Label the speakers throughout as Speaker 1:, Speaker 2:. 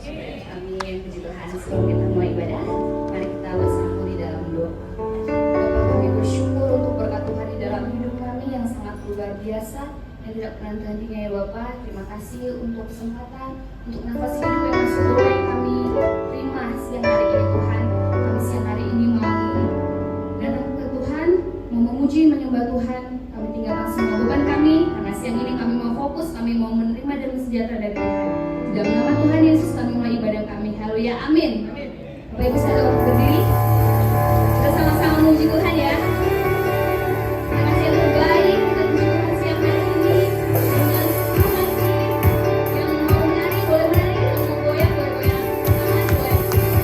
Speaker 1: Amin. Puji Tuhan. Sebelum kita mulai ibadah, mari kita bersatu di dalam doa. Bapak, kami bersyukur untuk berkat Tuhan di dalam hidup kami yang sangat luar biasa, yang tidak pernah hentinya ya Bapak. Terima kasih untuk kesempatan, untuk nafas hidup yang masih boleh kami terima siang hari ini Tuhan. Kami siang hari ini mau datang ke Tuhan, mau memuji, menyembah Tuhan. Kami tinggalkan semua beban kami, karena siang ini kami mau fokus, kami mau menerima dan sejahtera dari Tuhan. Di dalam nama Tuhan Yesus kami mulai ibadah kami. Haleluya, amin. Bapak Ibu saya untuk berdiri. Kita sama-sama memuji Tuhan ya. Terima kasih yang terbaik. Kita puji Tuhan siang hari ini. Dengan semangat yang mau menari boleh menari, yang mau goyang boleh goyang. Tangan goyang.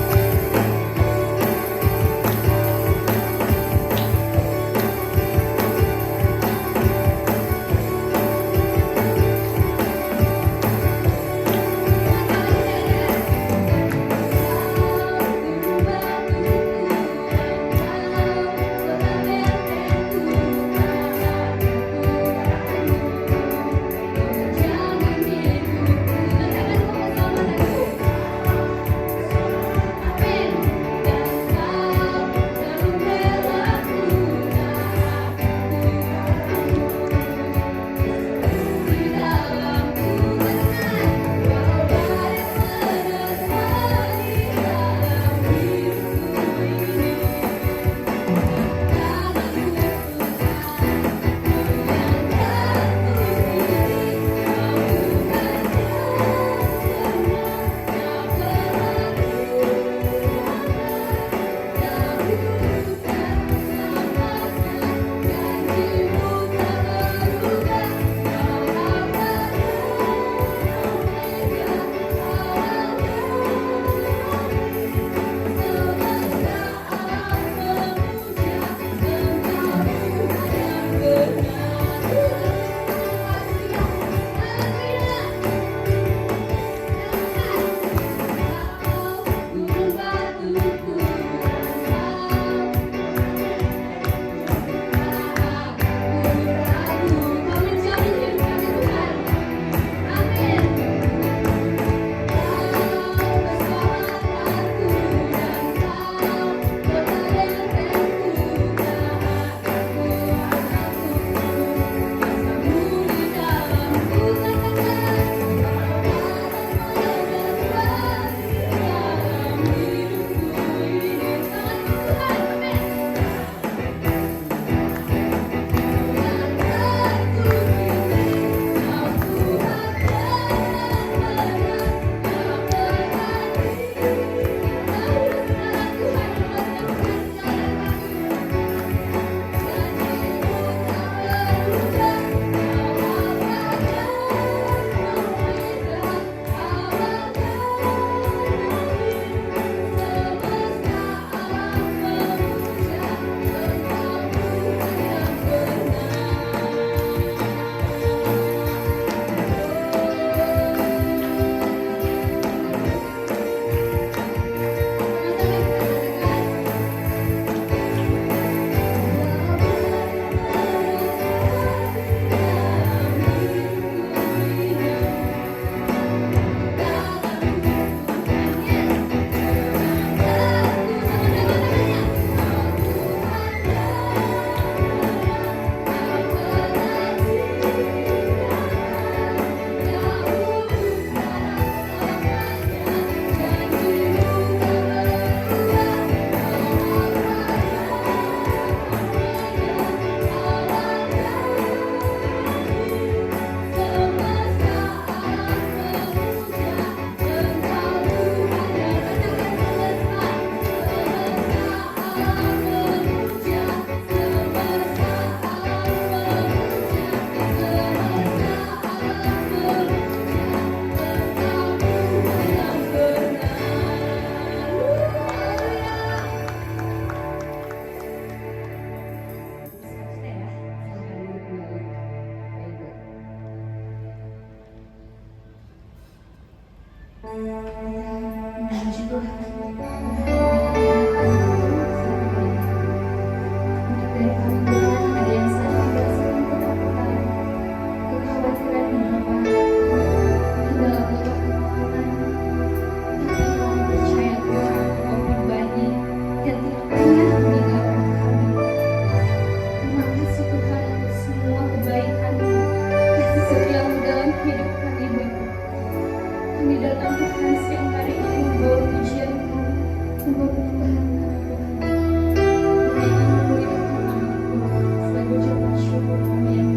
Speaker 1: Puji Tuhan. Untuk dari kami Tuhan, ada yang salah berdasarkan ketakutan, kekhawatiran dan Bapa. Di dalam Bapa kekuatan, Kami datang Tuhan siang hari ini membawa pujian kami, membawa penyembahan kami Tuhan. Kami ingin memuliakan nama Tuhan, sebagai ucapan syukur kami yang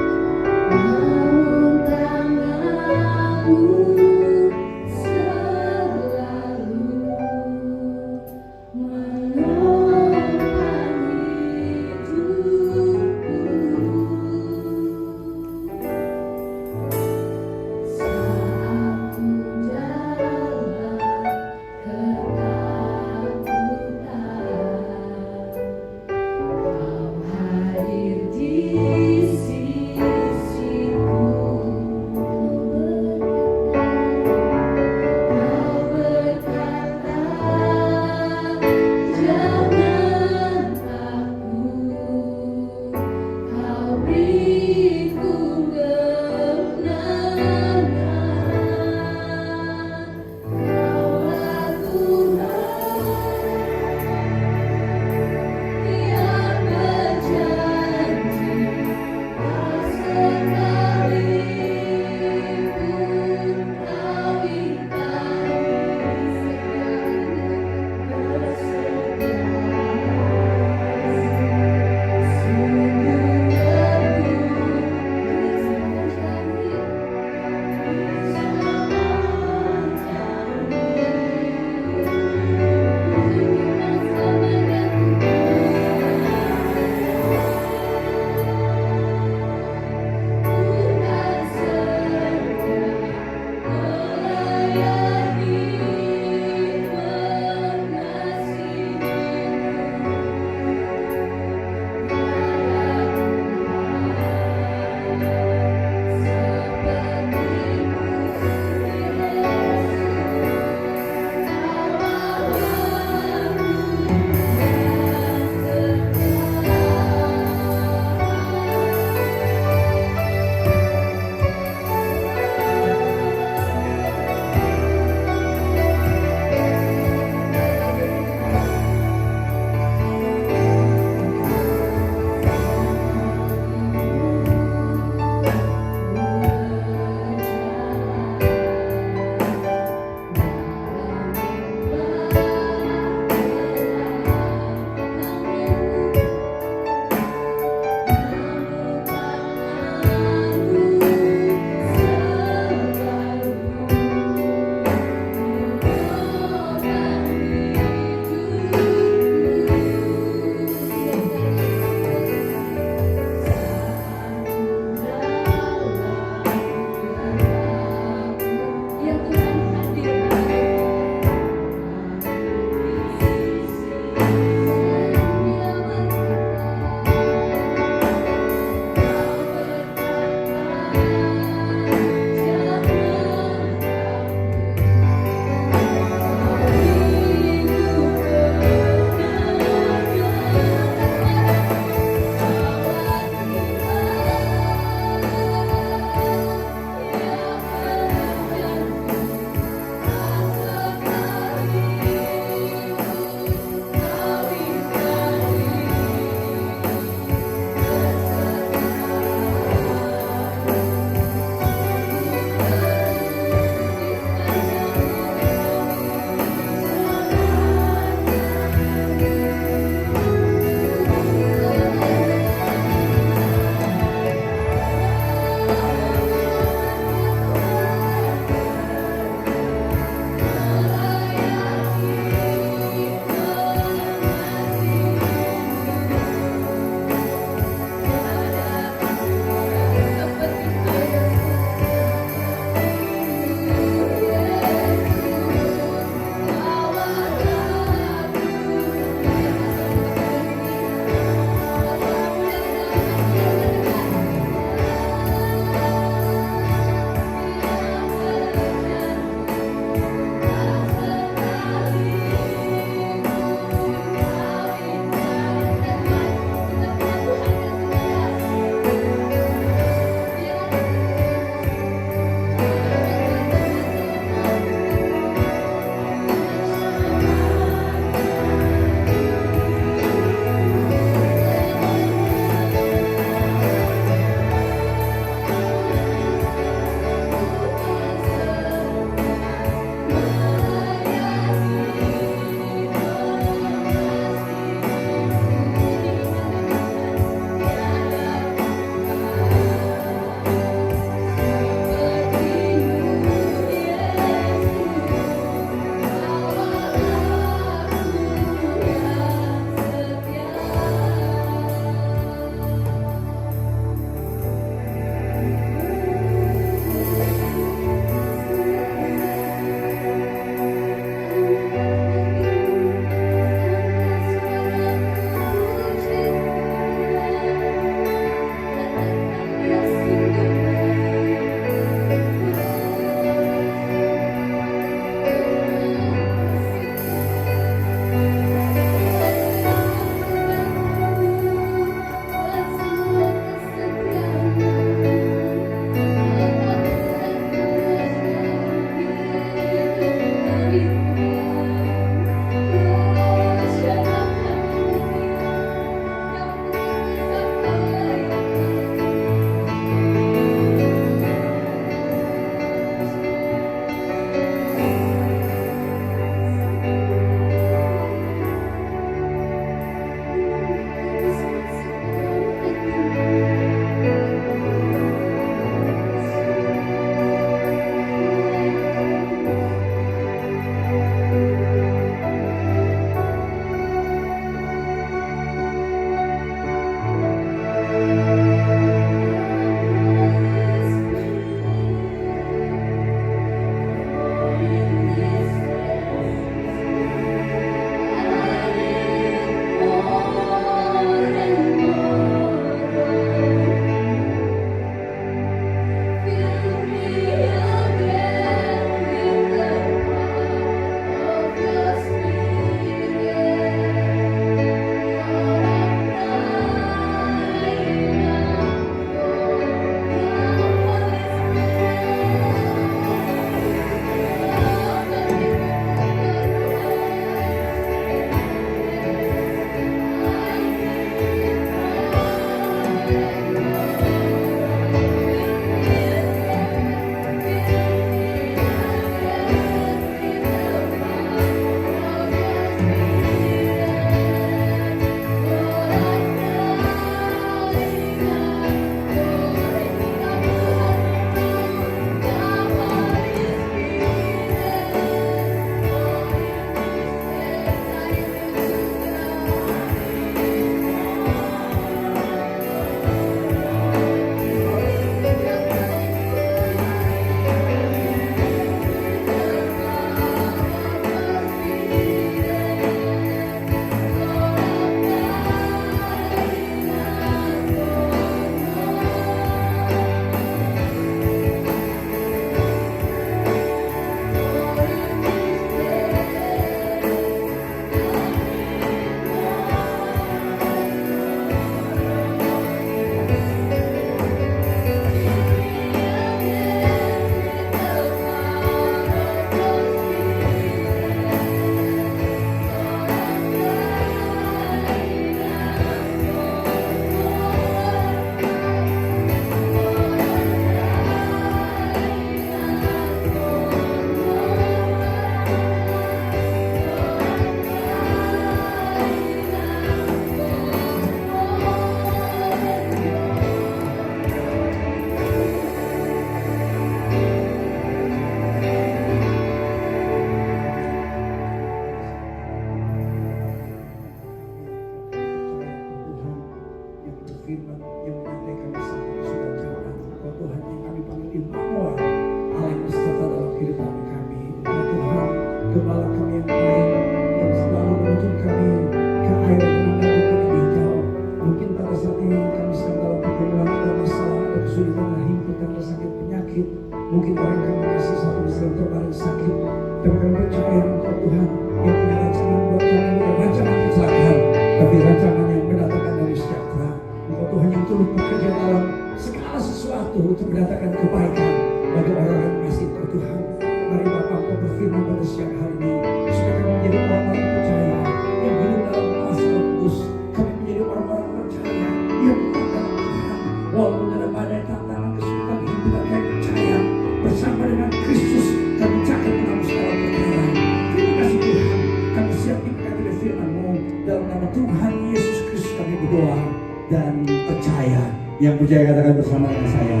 Speaker 2: Tetapi rancangan yang mendatangkan dari sejahtera. Engkau Tuhan yang turut bekerja dalam segala sesuatu untuk mendatangkan kebaikan bagi orang-orang yang masih bertuhan. Mari Bapa, Engkau berfirman pada siang hari ini, supaya kami menjadi orang-orang percaya yang hidup dalam kuasa Roh Kudus. Kami menjadi orang-orang percaya yang kuat dalam Tuhan. Walaupun ada badai tantangan kesulitan hidup, kami percaya bersama dengan Kristus kami catat menang segala perkara. Terima kasih Tuhan, kami siap diberkati oleh firman-Mu. Dalam nama Tuhan Yesus Kristus kami berdoa dan percaya. Yang percaya katakan bersama dengan saya,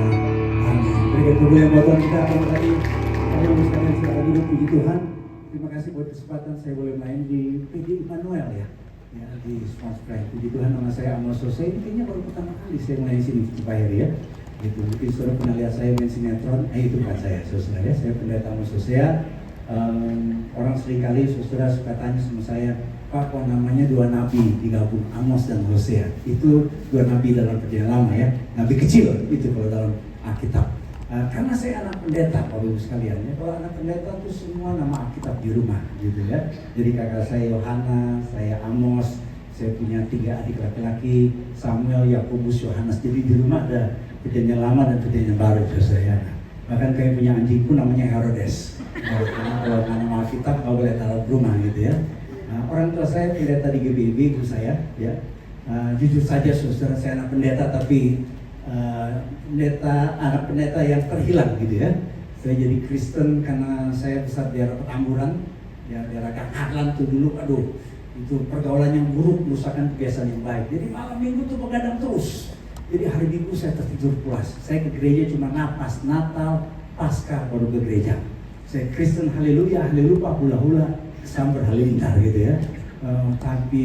Speaker 2: amin. Berikan kemuliaan buat Tuhan kita tadi. Kami mau sekalian silakan duduk, puji Tuhan. Terima kasih buat kesempatan saya boleh main di PD Immanuel ya di Swans Pride. Puji Tuhan, nama saya Amos Jose. Ini kayaknya baru pertama kali saya main di sini di Cipayar ya. Gitu. Mungkin saudara pernah lihat saya main sinetron. Itu bukan saya, saudara ya. Saya pendeta Amos Jose. Orang seringkali saudara suka tanya sama saya, Pak, kok namanya dua nabi digabung, Amos dan Hosea? Itu dua nabi dalam perjanjian lama ya, nabi kecil itu kalau dalam Alkitab. Karena saya anak pendeta, Bapak Ibu sekalian ya, kalau anak pendeta itu semua nama Alkitab di rumah gitu ya. Jadi kakak saya Yohanes, saya Amos, saya punya 3 adik laki-laki, Samuel, Yakobus, Yohanes. Jadi di rumah ada perjanjian lama dan perjanjian baru saya. Bahkan kayak punya anjing pun namanya Herodes. Karena kalau nama Alkitab nggak boleh taruh di rumah gitu ya. Orang tua saya pendeta di GBIB, ibu saya ya. Jujur saja saudara, saya anak pendeta tapi anak pendeta yang terhilang gitu ya. Saya jadi Kristen karena saya besar di daerah Petamburan, ya daerah Kang Harlan tuh dulu, aduh itu pergaulan yang buruk, merusakan kebiasaan yang baik. Jadi malam minggu tuh begadang terus. Jadi hari Minggu saya tertidur pulas. Saya ke gereja cuma napas Natal, Paskah baru ke gereja. Saya Kristen, haleluya, haleluya, hula-hula, sambar halilintar gitu ya. Tapi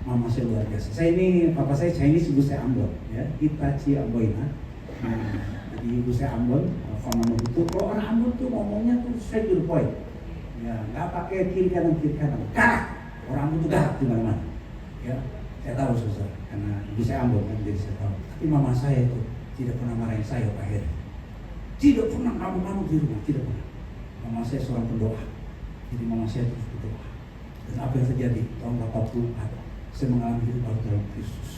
Speaker 2: mama saya luar biasa. Saya ini, papa saya Chinese, ibu saya Ambon ya, Itachi Amboina. Jadi ibu saya Ambon, Fama itu. Kalau orang Ambon tuh ngomongnya tuh straight to the point. Ya, nggak pakai kiri kanan. Galak. Orang Ambon tuh galak di mana-mana. Ya, saya tahu susah karena ibu saya Ambon kan, jadi saya tahu. Tapi mama saya itu tidak pernah marahin saya Pak Heri. Tidak pernah kamu di rumah, tidak pernah. Mama saya seorang pendoa. Jadi mama saya terus berdoa. Dan apa yang terjadi tahun 84 saya mengalami hidup baru dalam Kristus.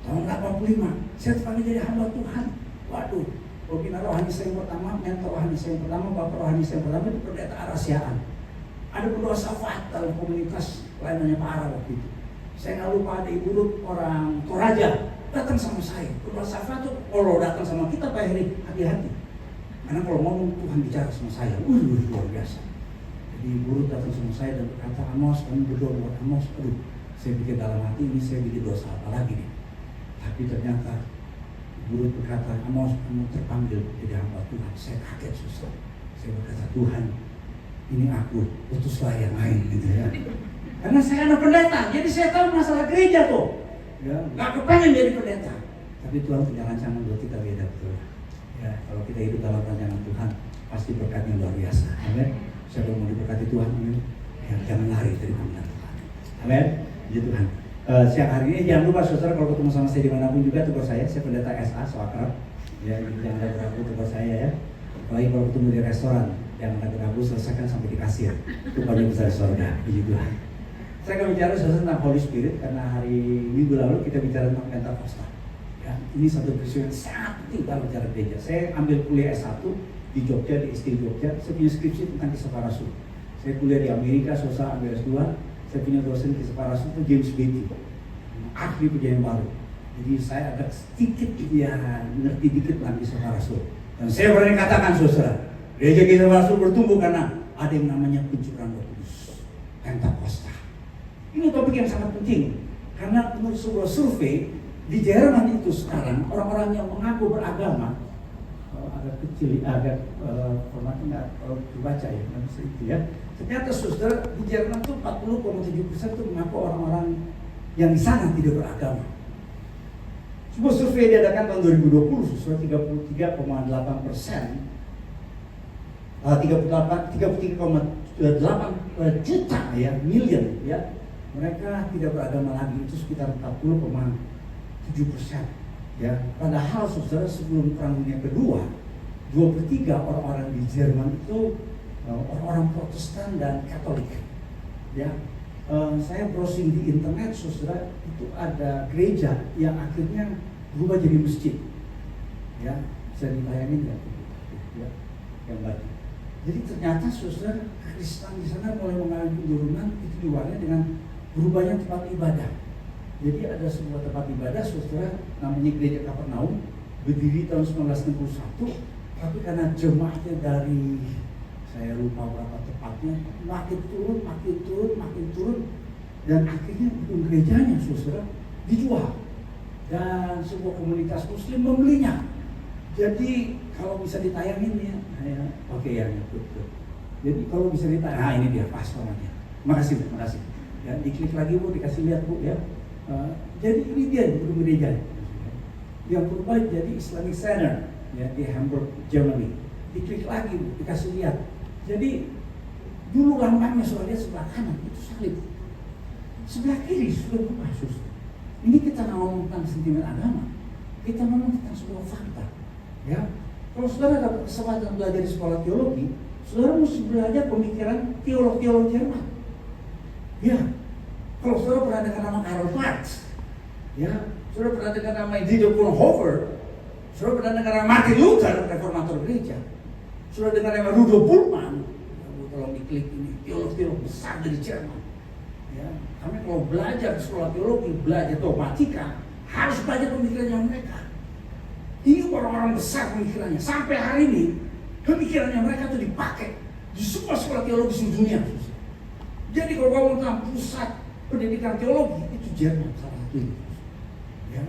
Speaker 2: Tahun 85 saya terpanggil jadi hamba Tuhan. Waduh, pembina rohani saya yang pertama, mentor rohani saya yang pertama, bapak rohani saya yang pertama itu pendeta Arasiaan. Ada pendoa syafaat dalam komunitas lainnya Pak Ara waktu itu. Saya nggak lupa ada ibu Ruth orang Toraja datang sama saya. Pendoa syafaat itu kalau datang sama kita Pak Heri, hati-hati. Karena kalau ngomong Tuhan bicara sama saya, luar biasa. Jadi Ibu datang sama saya dan berkata, Amos, kami berdoa buat Amos. Aduh, saya pikir dalam hati ini saya bikin dosa apa lagi nih. Tapi ternyata Ibu berkata, Amos, kamu terpanggil jadi hamba Tuhan. Saya kaget susah. Saya berkata, Tuhan, ini aku, utuslah yang lain gitu ya. Karena saya anak pendeta, jadi saya tahu masalah gereja tuh. Ya, nggak kepengen jadi pendeta. Tapi Tuhan punya rancangan buat kita beda betul. Ya, kalau kita hidup dalam rancangan Tuhan, pasti berkatnya luar biasa. Amin. Siapa yang mau diberkati Tuhan, amin. Ya, jangan lari dari panggilan Tuhan. Amin. Puji Tuhan. Siang hari ini jangan lupa saudara kalau ketemu sama saya dimanapun juga tugas saya pendeta SA, so akrab. Ya, jangan ragu tugas saya ya. Apalagi kalau ketemu di restoran, jangan ragu selesaikan sampai di kasir. Itu paling besar surga. Puji Tuhan. Saya akan bicara saudara tentang Holy Spirit karena hari Minggu lalu kita bicara tentang Pentakosta. Ya, ini satu peristiwa yang sangat penting dalam cara gereja. Saya ambil kuliah S1 di Jogja, di ST Jogja. Saya punya skripsi tentang kisah para rasul. Saya kuliah di Amerika, saya ambil S2. Saya punya dosen kisah para rasul itu James Beatty, ahli perjanjian baru. Jadi saya agak sedikit ngerti dikit tentang kisah para rasul. Dan saya berani katakan saudara, gereja kisah para rasul bertumbuh karena ada yang namanya pencurahan Roh Kudus, Pentakosta. Ini topik yang sangat penting karena menurut sebuah survei di Jerman itu sekarang orang-orang yang mengaku beragama agak kecil, agak formatnya nggak dibaca ya, nggak bisa itu ya. Ternyata saudara di Jerman itu 40,7% itu mengaku orang-orang yang di sana tidak beragama. Sebuah survei diadakan tahun 2020, saudara 33,8%, 33,8 juta ya, million ya. Mereka tidak beragama lagi, itu sekitar 40,7%. Ya, padahal saudara sebelum Perang Dunia Kedua, 2/3 orang-orang di Jerman itu orang-orang Protestan dan Katolik. Ya, saya browsing di internet, saudara, itu ada gereja yang akhirnya berubah jadi masjid. Ya, bisa dibayangin nggak? Ya, gambar. Jadi ternyata saudara, Kristen di sana mulai mengalami penurunan itu diwarnai dengan berubahnya tempat ibadah. Jadi ada sebuah tempat ibadah, saudara, namanya Gereja Kapernaum, berdiri tahun 1961, tapi karena jemaatnya dari, saya lupa berapa tepatnya, makin turun, dan akhirnya gedung gerejanya, saudara, dijual, dan sebuah komunitas Muslim membelinya. Jadi kalau bisa ditayangin ya, oke ya, betul. Jadi kalau bisa ditayang, nah ini dia pas orangnya. Makasih. Ya, diklik lagi Bu, dikasih lihat Bu ya. Jadi ini dia gedung gereja yang berubah jadi Islamic Center ya di Hamburg, Germany. Diklik lagi Bu, dikasih lihat. Jadi dulu lambangnya soalnya sebelah kanan itu salib, sebelah kiri sudah berubah. Ini kita ngomong tentang sentimen agama, kita ngomong tentang sebuah fakta. Ya, kalau saudara dapat kesempatan belajar di sekolah teologi, saudara mesti belajar pemikiran teolog-teolog Jerman. Ya, kalau saudara pernah dengar nama Karl Marx, ya, saudara pernah dengar nama Dietrich Bonhoeffer, saudara pernah dengar nama Martin Luther, reformator gereja, saudara dengar nama Rudolf Bultmann, kalau diklik ini teolog-teolog besar dari Jerman. Ya, kami kalau belajar di sekolah teologi, belajar dogmatika, harus belajar pemikirannya mereka. Ini orang-orang besar pemikirannya. Sampai hari ini pemikirannya mereka itu dipakai di semua sekolah teologi di dunia. Jadi kalau kamu tentang pusat pendidikan teologi itu Jerman salah satunya. Ya.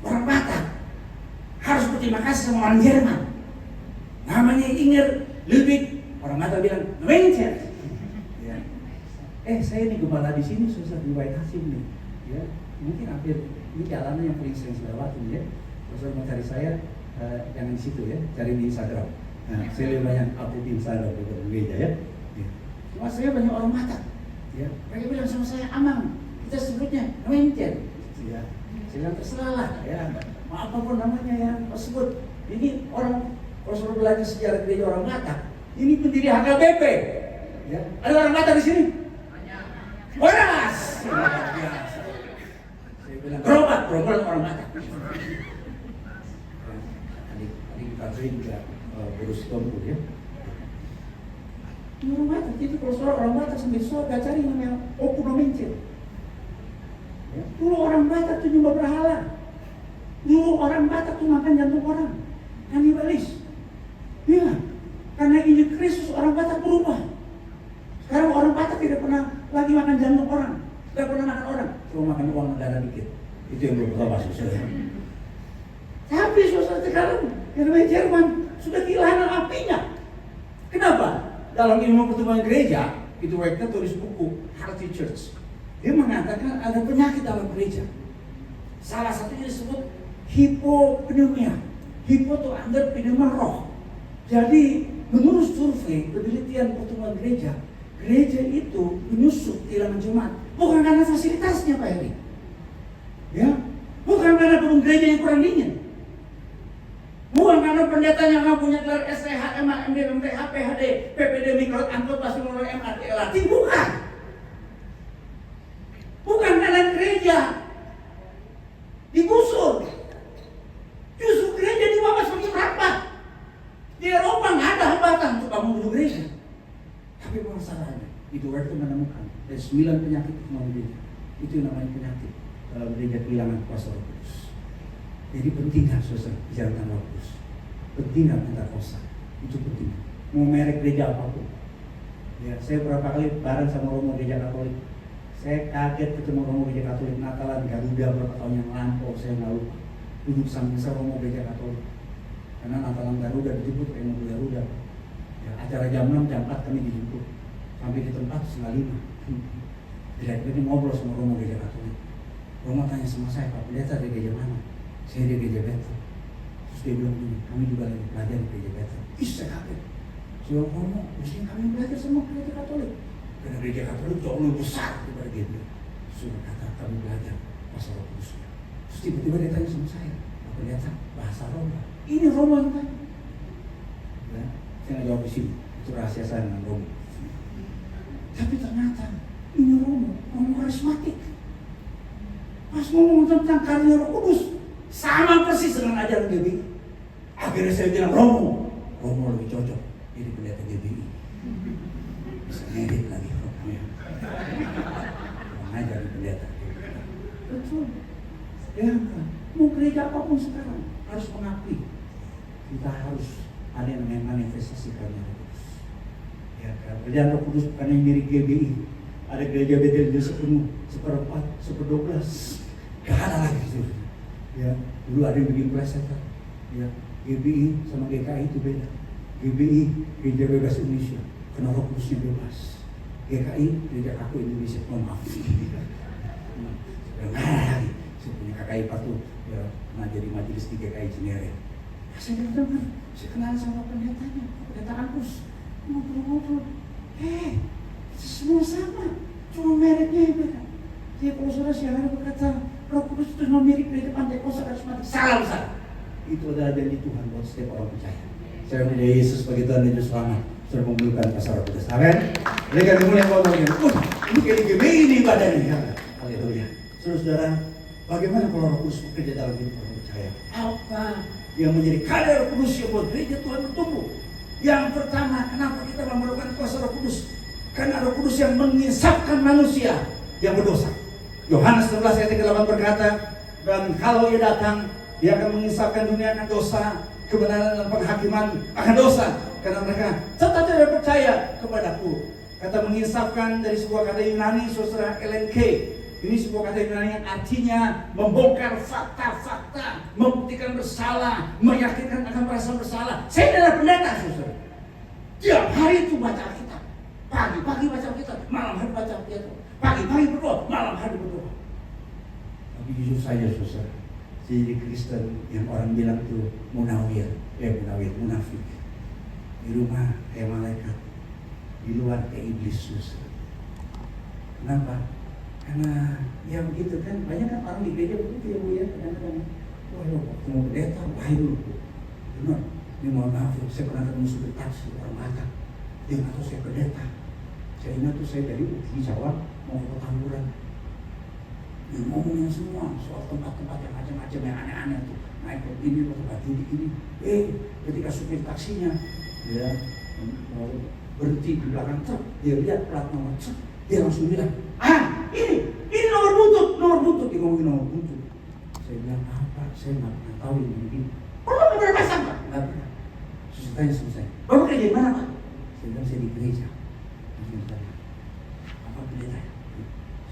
Speaker 2: Orang Batak harus berterima kasih sama orang Jerman. Namanya Inger Ludwig. Orang Batak bilang Wencer. Ya. Saya ini gembala di sini susah di White Hasim nih. Ya. Mungkin hampir ini jalanan yang paling sering saya lewati ya. Kalau mau cari saya, jangan di situ ya, cari di Instagram. Nah, saya lebih banyak update di Instagram daripada di media ya. Cuma saya banyak orang Batak, ya. Mereka bilang sama saya, Amang, kita sebutnya Wencer. Ya. Saya bilang terserah lah, ya. Mau apapun namanya yang tersebut. Ini orang, kalau sudah belajar sejarah gereja orang Batak, ini pendiri HKBP. Ya. Ada orang Batak di sini? Waras. Saya bilang berobat orang Batak. Katrin juga berus tombol ya. Orang Batak, jadi kalau seorang orang Batak sambil surga cari namanya Okunomencil. Ya. Dulu orang Batak tuh nyembah berhala. Dulu orang Batak tuh makan jantung orang, kanibalis. Ya, karena Injil Kristus orang Batak berubah. Sekarang orang Batak tidak pernah lagi makan jantung orang, tidak pernah makan orang, cuma makan uang negara dikit. Itu yang belum tahu maksudnya. Tapi suasana sekarang yang namanya Jerman sudah kehilangan apinya. Kenapa? Dalam ilmu pertumbuhan gereja, itu mereka tulis buku Healthy Church. Dia mengatakan ada penyakit dalam gereja. Salah satunya disebut hipopneumonia. Hipo itu under pneumonia roh. Jadi menurut survei penelitian pertumbuhan gereja itu menyusut kehilangan jemaat. Bukan karena fasilitasnya Pak Heri. Ya, bukan karena gedung gereja yang kurang dingin. Bukan karena pendetanya nggak punya gelar STH, MA, MD, MD, PhD, PPD, Mikrot, Angkot, Pasti Mulai, MAT, LAT. Bukan. Bukan karena gereja digusur. Justru gereja dibawa seperti rapat. Di Eropa nggak ada hambatan untuk kamu gedung gereja. Tapi masalahnya, itu waktu menemukan ada 9 penyakit dalam gereja. Itu namanya penyakit dalam gereja kehilangan kuasa Roh Kudus. Jadi penting kan saudara bicara tentang Roh Kudus. Penting kan tentang kuasa. Itu penting. Mau merek gereja apapun. Ya, saya beberapa kali bareng sama Romo Gereja Katolik. Saya kaget ketemu Romo Gereja Katolik Natalan Garuda berapa tahun yang lampau, saya nggak lupa. Duduk samping saya Romo Gereja Katolik. Karena Natalan Garuda dijemput kayak mobil Garuda. Ya, acara jam 6, jam 4 kami dijemput. Sampai di tempat 4:30. Direktur ngobrol sama Romo Gereja Katolik. Romo tanya sama saya, Pak Pendeta dari gereja mana? Saya di gereja Bethel. Terus dia bilang gini, kami juga lagi belajar di gereja Bethel. Ih, saya kaget. Saya ngomong, mesti kami belajar sama gereja Katolik. Karena gereja Katolik jauh lebih besar daripada dia. Sudah kata kami belajar bahasa Roh Kudusnya. Terus tiba-tiba dia tanya sama saya, Pak Pendeta bahasa Roma. Ini Roma yang tanya. Ya, saya nggak jawab di sini. Itu rahasia saya dengan Roma. Tapi ternyata Ini Romo karismatik. Pas ngomong tentang karunia Roh Kudus, sama persis dengan ajaran GBI. Akhirnya saya bilang, Romo lebih cocok jadi pendeta GBI. Bisa ngedit lagi Romonya. Mengajar di pendeta. Betul. Ya kan? Mau gereja apapun sekarang harus mengakui kita harus ada yang manifestasi karunia Roh Kudus. Ya kan? Kerjaan Roh Kudus bukan yang milik GBI. Ada gereja Betel dia sepenuh, 1/4, 1/12. Gak ada lagi itu. Ya, dulu ada yang bikin plesetan. Ya, GBI sama GKI itu beda. GBI Gereja Bebas Indonesia, karena Roh Kudusnya bebas. GKI Gereja Kaku Indonesia, maaf. Gak ada lagi. Saya punya kakak ipar tuh, ya, pernah jadi majelis di GKI Cinere. Saya dengar, saya kenal sama pendetanya, pendeta Agus. Ngobrol-ngobrol. Semua sama, cuma mereknya yang beda. Jadi kalau saudara siang berkata Roh Kudus itu mirip gereja Pantekosta karismatik, salah besar. Itu adalah janji Tuhan buat setiap orang percaya. Saya percaya Yesus sebagai Tuhan dan Juru Selamat sudah memelukkan kasar Roh Kudus. Amin. Mereka dimulai ngomong ini kayak di GBI ini ibadahnya. Haleluya. Saudara, bagaimana kalau Roh Kudus bekerja dalam hidup orang percaya? Apa yang menjadi kadar Roh Kudus yang buat gereja Tuhan bertumbuh? Yang pertama, kenapa kita memerlukan kuasa Roh Kudus? Karena Roh Kudus yang menginsafkan manusia yang berdosa. Yohanes 16 ayat 8 berkata, dan kalau ia datang, dia akan menginsafkan dunia akan dosa, kebenaran dan penghakiman akan dosa. Karena mereka tetap tidak percaya kepadaku. Kata menginsafkan dari sebuah kata Yunani, saudara, LNK. Ini sebuah kata Yunani yang artinya membongkar fakta-fakta, membuktikan bersalah, meyakinkan akan merasa bersalah. Saya adalah pendeta, saudara. Tiap hari itu baca Alkitab. Pagi-pagi baca Alkitab, malam hari baca Alkitab. Pagi-pagi berdoa, malam hari berdoa. Tapi jujur saja, saudara, saya jadi Kristen yang orang bilang itu munafik. Munafik. Di rumah kayak malaikat, di luar kayak iblis, saudara. Kenapa? Karena ya begitu kan, banyak kan orang di gereja begitu ya Bu ya, kadang-kadang wah ketemu pendeta, bahaya dulu Bu. Benar, ini mohon maaf, saya pernah ketemu supir taksi orang Batak. Dia nggak tahu saya pendeta. Saya ingat tuh saya dari di Jawa mau ke Petamburan. Dia ngomongin semua soal tempat-tempat yang macam-macam yang aneh-aneh tuh. Naik ke ini, ke tempat judi ini. Ketika supir taksinya dia mau berhenti di belakang truk, dia lihat plat nomor truk, dia langsung bilang, ini nomor buntut. Dia ngomongin nomor buntut. Saya bilang apa? Saya nggak pernah tahu ini begini. Bapak nggak pernah pasang Pak? Nggak pernah. Terus saya tanya sama saya, Bapak kerja di mana Pak? Saya bilang saya di gereja. Saya tanya, apa pendeta?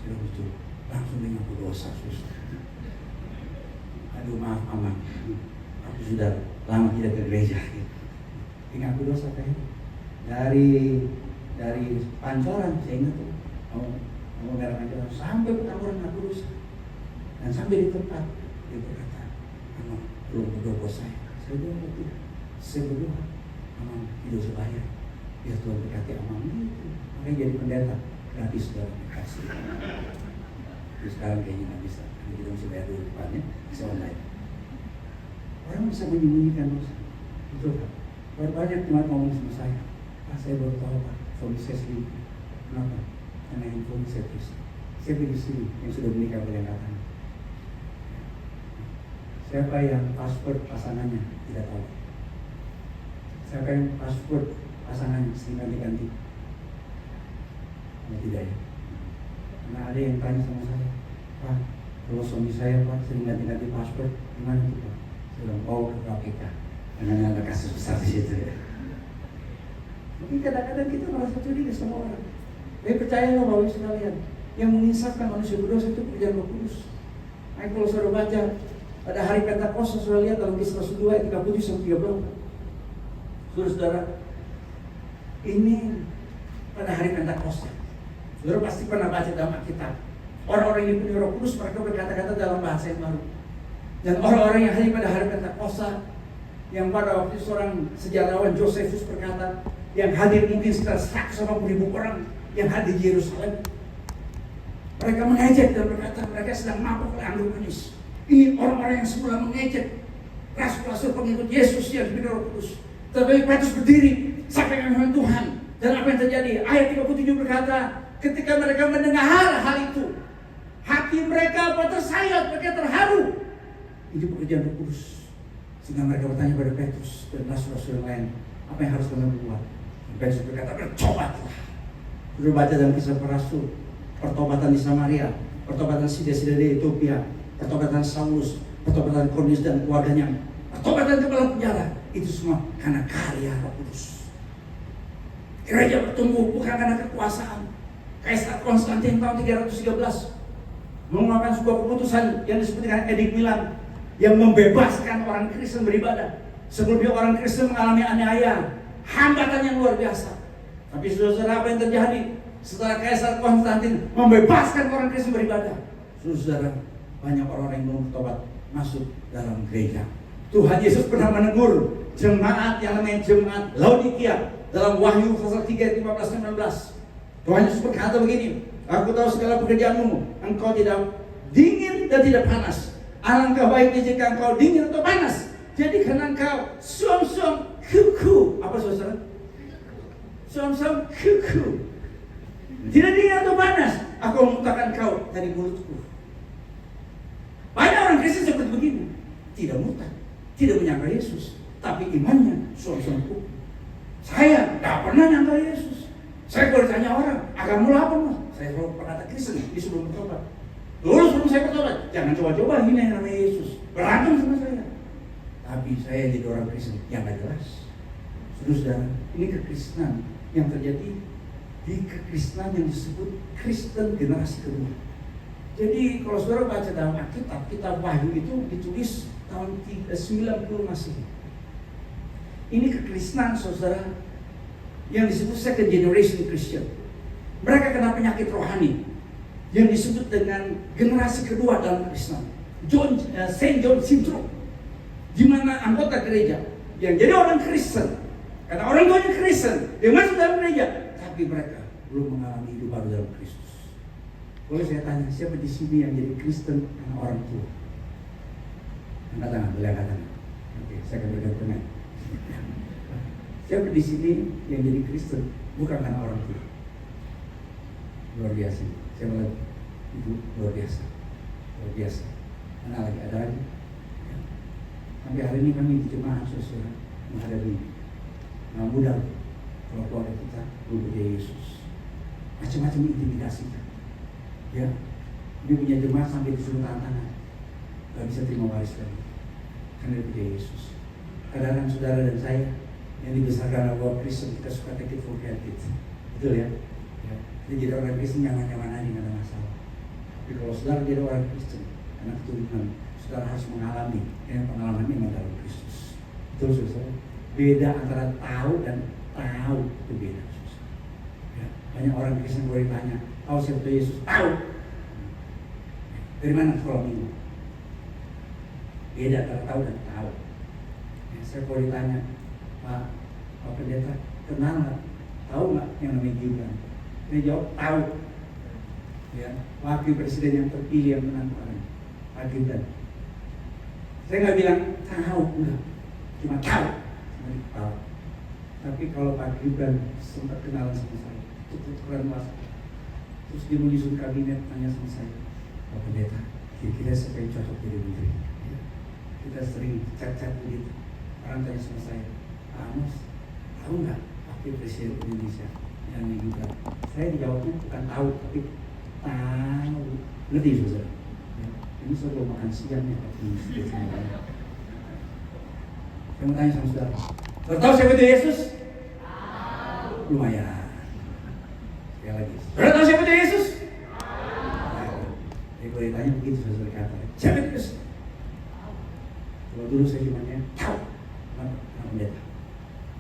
Speaker 2: Saya lucu, langsung mengaku dosa susah. Aduh maaf Mama, aku sudah lama tidak ke gereja. Mengaku dosa kayak dari Pancoran, saya ingat tuh. Mau merah Pancoran sampai Petamburan ngaku dosa. Dan sampai di tempat dia berkata, Mama belum berdoa saya. Saya bilang tidak. Saya berdoa, Mama tidak usah bayar. Biar Tuhan berkati Mama itu. Makanya jadi pendeta gratis dalam kasih. Tapi sekarang kayaknya nggak bisa. Karena kita mesti bayar dulu depannya, bisa online. Orang bisa menyembunyikan dosa. Betul kan? Banyak cuma ngomong sama saya. Pak saya baru tahu Pak, suami saya selingkuh. Kenapa? Karena handphone saya terus. Saya pergi sini yang sudah menikah boleh katakan. Siapa yang password pasangannya tidak tahu. Siapa yang password pasangannya sering ganti-ganti. Tidak ya. Karena ada yang tanya sama saya, Pak, kalau suami saya Pak sering ganti-ganti password, gimana itu Pak? Saya bilang, bawa ke KPK. Karena ada kasus besar di situ ya. Mungkin kadang-kadang kita merasa curiga sama orang. Tapi percayalah Bapak Ibu sekalian, yang menginsafkan manusia berdosa itu pekerjaan Roh Kudus. Nah, kalau saudara baca pada hari Pentakosta, saudara lihat dalam Kisah Rasul 2 ayat 37 sampai 34. Saudara-saudara, ini pada hari Pentakosta. Saudara pasti pernah baca dalam Alkitab. Orang-orang yang punya Roh Kudus mereka berkata-kata dalam bahasa yang baru. Dan orang-orang yang hadir pada hari Pentakosta, yang pada waktu itu seorang sejarawan Josephus berkata, yang hadir mungkin sekitar 180.000 orang yang hadir di Yerusalem. Mereka mengejek dan berkata mereka sedang mabuk oleh anggur manis. Ini orang-orang yang semula mengejek rasul-rasul pengikut Yesus yang diberi Roh Kudus. Tetapi Petrus berdiri sampai dengan Tuhan. Dan apa yang terjadi? Ayat 37 berkata, ketika mereka mendengar hal itu, hati mereka tersayat, mereka terharu. Itu pekerjaan Roh Kudus. Sehingga mereka bertanya pada Petrus dan rasul-rasul yang lain, apa yang harus kami buat? Petrus berkata, bertobatlah. Sudah baca dalam Kisah Para Rasul, pertobatan di Samaria, pertobatan sida-sida di Ethiopia, pertobatan Saulus, pertobatan Kornelius dan keluarganya, pertobatan kepala penjara. Itu semua karena karya Roh Kudus. Gereja bertumbuh bukan karena kekuasaan. Kaisar Konstantin tahun 313 mengeluarkan sebuah keputusan yang disebut dengan Edik Milan yang membebaskan orang Kristen beribadah. Sebelumnya orang Kristen mengalami aniaya, hambatan yang luar biasa. Tapi saudara-saudara, apa yang terjadi setelah Kaisar Konstantin membebaskan orang Kristen beribadah? Saudara, banyak orang yang belum bertobat masuk dalam gereja. Tuhan Yesus pernah menegur jemaat yang namanya jemaat Laodikia dalam Wahyu pasal 3 ayat 15-16. Tuhan Yesus berkata begini, aku tahu segala pekerjaanmu, engkau tidak dingin dan tidak panas. Alangkah baiknya jika engkau dingin atau panas. Jadi karena engkau suam-suam kuku, apa saudara? Suam-suam kuku, tidak dingin atau panas, aku memuntahkan kau dari mulutku. Banyak orang Kristen seperti begini, tidak muntah, tidak menyangka Yesus, tapi imannya suam-suam kuku. Saya tidak pernah nyangka Yesus. Saya kalau ditanya orang, agamamu apa mas? Saya selalu berkata Kristen, disuruh bertobat. Dulu sebelum saya bertobat, jangan coba-coba hina yang namanya Yesus, berantem sama saya. Tapi saya jadi orang Kristen yang gak jelas. Saudara, ini kekristenan yang terjadi di kekristenan yang disebut Kristen generasi kedua. Jadi kalau saudara baca dalam Alkitab, kitab Wahyu itu ditulis tahun 90 Masehi. Ini kekristenan saudara yang disebut second generation Christian. Mereka kena penyakit rohani yang disebut dengan generasi kedua dalam kekristenan, Saint John Syndrome, di mana anggota gereja yang jadi orang Kristen, karena orang tuanya Kristen, dia masuk dalam gereja, tapi mereka belum mengalami hidup baru dalam Kristus. Boleh saya tanya, siapa di sini yang jadi Kristen karena orang tua? Angkat tangan, boleh angkat tangan. Oke, saya akan berikan tangan. Siapa di sini yang jadi Kristen bukan karena orang tua? Luar biasa. Saya melihat itu luar biasa, luar biasa. Mana lagi? Ada lagi? Ya. Sampai hari ini kami di jemaah sosial menghadapi mudah kalau keluarga kita belum percaya Yesus, macam-macam intimidasi. Ya, dia punya jemaah sampai disuruh tangan, gak bisa terima waris lagi karena dia percaya Yesus. Kadang-kadang saudara dan saya yang dibesarkan oleh Kristen, kita suka take it for granted, betul ya? Ya. Jadi orang Kristen nyaman-nyaman aja, nggak ada masalah. Tapi kalau saudara jadi orang Kristen, karena keturunan, saudara harus mengalami pengalaman iman dalam Kristus. Betul saudara? Beda antara tahu dan tahu itu beda. Ya. Banyak orang Kristen boleh tanya, tahu siapa Yesus? Tahu. Dari mana sekolah minggu? Beda antara tahu dan tahu. Ya, saya boleh tanya, Pak Pendeta, kenal nggak? Tahu nggak yang namanya Gibran? Dia jawab tahu. Ya, wakil presiden yang terpilih yang menang kemarin, Pak Gibran. Saya nggak bilang tahu, enggak, cuma tahu. Tahu. Tapi kalau Pak Gibran sempat kenalan sama saya, tukeran WhatsApp, terus dia menyusun kabinet, tanya sama saya, Pak Pendeta, kira-kira siapa yang cocok jadi menteri? Ya. Kita sering chat-chat begitu. Orang tanya sama saya, Pak Amos, tahu nggak wakil presiden Indonesia yang juga? Saya dijawabnya bukan tahu, tapi tahu. Ngerti saudara? Ya. Ini saya belum makan siang ya, Pak. Saya mau tanya sama saudara, tahu siapa itu Yesus? Tahu. Lumayan. Sekali lagi. Saudara tahu siapa itu Yesus? Tahu. Jadi kalau ditanya begitu saudara kata, siapa itu Yesus? Kalau dulu saya cuma tahu, nggak pendeta.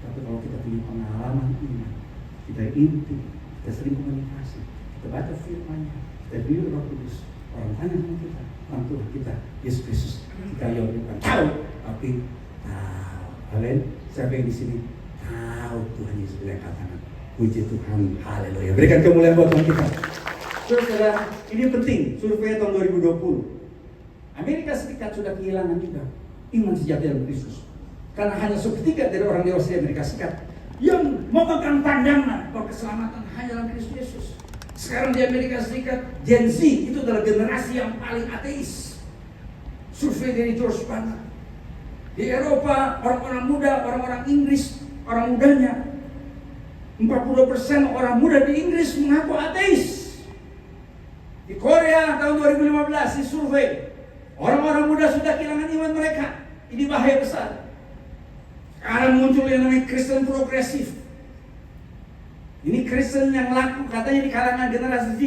Speaker 2: Tapi kalau kita punya pengalaman iman, kita inti, kita sering komunikasi, kita baca firman-Nya, kita biru Roh Kudus, orang tanya sama kita, orang Tuhan kita, Yesus Kristus, kita yang bukan tahu, tapi tahu. Kalian, siapa yang di sini tahu Tuhan Yesus yang katakan, puji Tuhan, haleluya. Berikan kemuliaan buat Tuhan kita. Saudara, ini penting. Survei tahun 2020, Amerika Serikat sudah kehilangan juga iman sejati dalam Kristus. Karena hanya sepertiga dari orang dewasa di Amerika Serikat yang memegang pandangan bahwa keselamatan hanya dalam Kristus Yesus. Sekarang di Amerika Serikat, Gen Z itu adalah generasi yang paling ateis. Survei dari George Banner. Di Eropa, orang-orang muda, orang-orang Inggris, orang mudanya 42% orang muda di Inggris mengaku ateis. Di Korea tahun 2015 disurvei, orang-orang muda sudah kehilangan iman mereka. Ini bahaya besar. Sekarang muncul yang namanya Kristen progresif. Ini Kristen yang laku katanya di kalangan generasi Z.